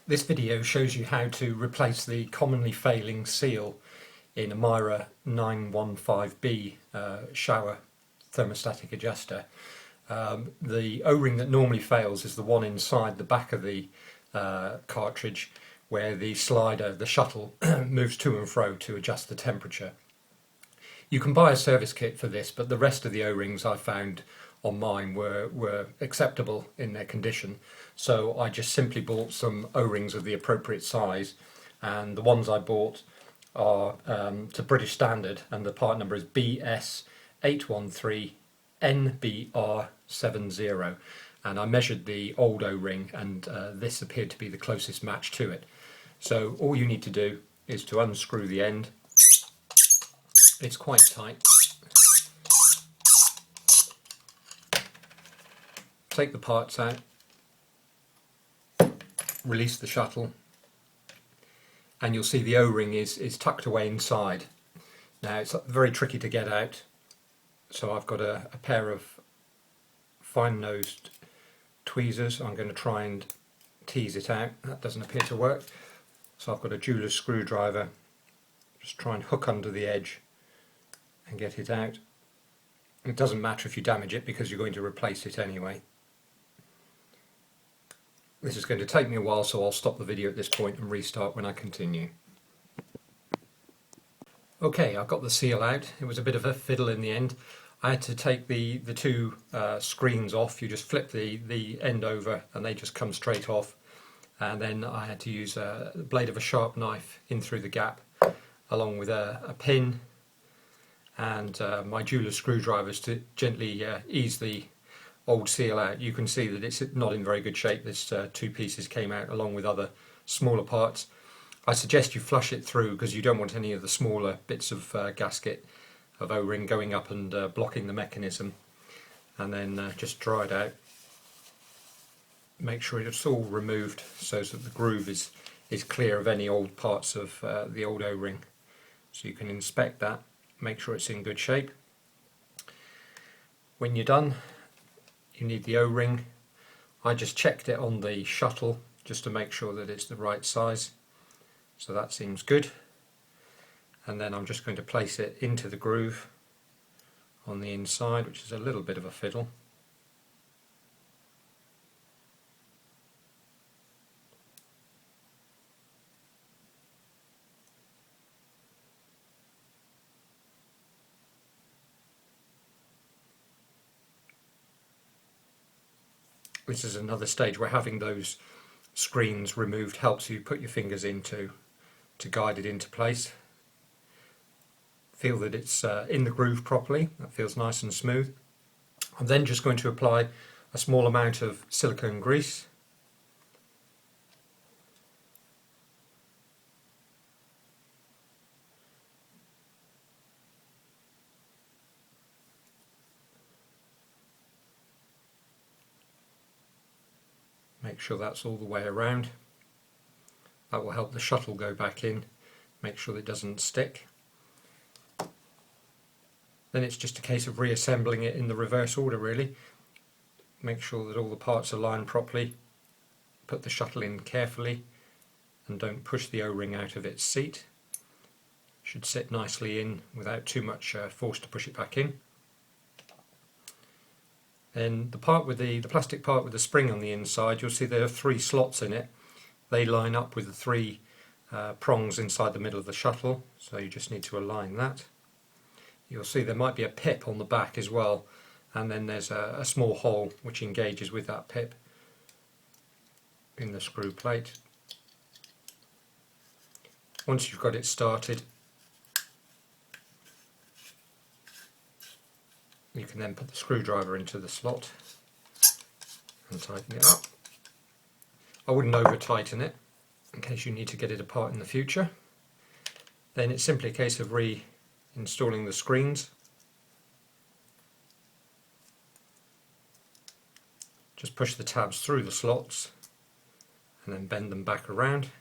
This video shows you how to replace the commonly failing seal in a Mira 915B shower thermostatic adjuster. The O-ring that normally fails is the one inside the back of the cartridge, where the slider, the shuttle, moves to and fro to adjust the temperature. You can buy a service kit for this, but the rest of the O-rings I found on mine were acceptable in their condition, so I just simply bought some O-rings of the appropriate size, and the ones I bought are to British standard, and the part number is BS813NBR70, and I measured the old O-ring, and this appeared to be the closest match to it. So all you need to do is to unscrew the end. It's quite tight. Take the parts out, release the shuttle, and you'll see the O-ring is tucked away inside. Now it's very tricky to get out, so I've got a pair of fine-nosed tweezers. I'm going to try and tease it out. That doesn't appear to work, so I've got a jeweler's screwdriver. Just try and hook under the edge and get it out. It doesn't matter if you damage it because you're going to replace it anyway. This is going to take me a while, so I'll stop the video at this point and restart when I continue. Okay, I've got the seal out. It was a bit of a fiddle in the end. I had to take the two screens off. You just flip the end over and they just come straight off. And then I had to use a blade of a sharp knife in through the gap, along with a pin and my jeweler's screwdrivers to gently ease the old seal out. You can see that it's not in very good shape. This two pieces came out along with other smaller parts. I suggest you flush it through because you don't want any of the smaller bits of gasket of O-ring going up and blocking the mechanism. And then just dry it out. Make sure it's all removed so that the groove is clear of any old parts of the old O-ring. So you can inspect that, make sure it's in good shape. When you're done, you need the O-ring. I just checked it on the shuttle just to make sure that it's the right size, so that seems good. And then I'm just going to place it into the groove on the inside, which is a little bit of a fiddle. This is another stage where having those screens removed helps you put your fingers into to guide it into place. Feel that it's in the groove properly. That feels nice and smooth. I'm then just going to apply a small amount of silicone grease. Make sure that's all the way around. That will help the shuttle go back in, make sure it doesn't stick. Then it's just a case of reassembling it in the reverse order really. Make sure that all the parts are lined properly, put the shuttle in carefully and don't push the O-ring out of its seat. It should sit nicely in without too much force to push it back in. Then the part with the plastic part with the spring on the inside, you'll see there are 3 slots in it. They line up with the 3 prongs inside the middle of the shuttle, so you just need to align that. You'll see there might be a pip on the back as well, and then there's a small hole which engages with that pip in the screw plate. Once you've got it started, you can then put the screwdriver into the slot and tighten it up. I wouldn't over tighten it in case you need to get it apart in the future. Then it's simply a case of reinstalling the screens. Just push the tabs through the slots and then bend them back around.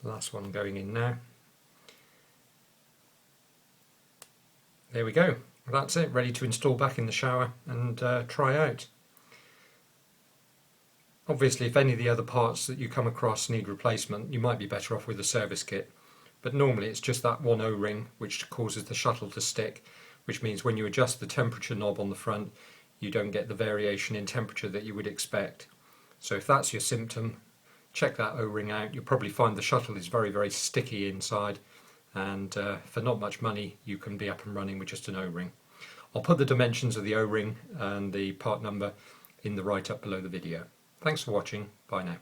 Last one going in now. There we go. That's it, ready to install back in the shower and try out. Obviously, if any of the other parts that you come across need replacement, you might be better off with a service kit. But normally it's just that one O-ring which causes the shuttle to stick, which means when you adjust the temperature knob on the front, you don't get the variation in temperature that you would expect. So if that's your symptom, check that O-ring out. You'll probably find the shuttle is very, very sticky inside, and for not much money you can be up and running with just an O-ring. I'll put the dimensions of the O-ring and the part number in the write-up below the video. Thanks for watching. Bye now.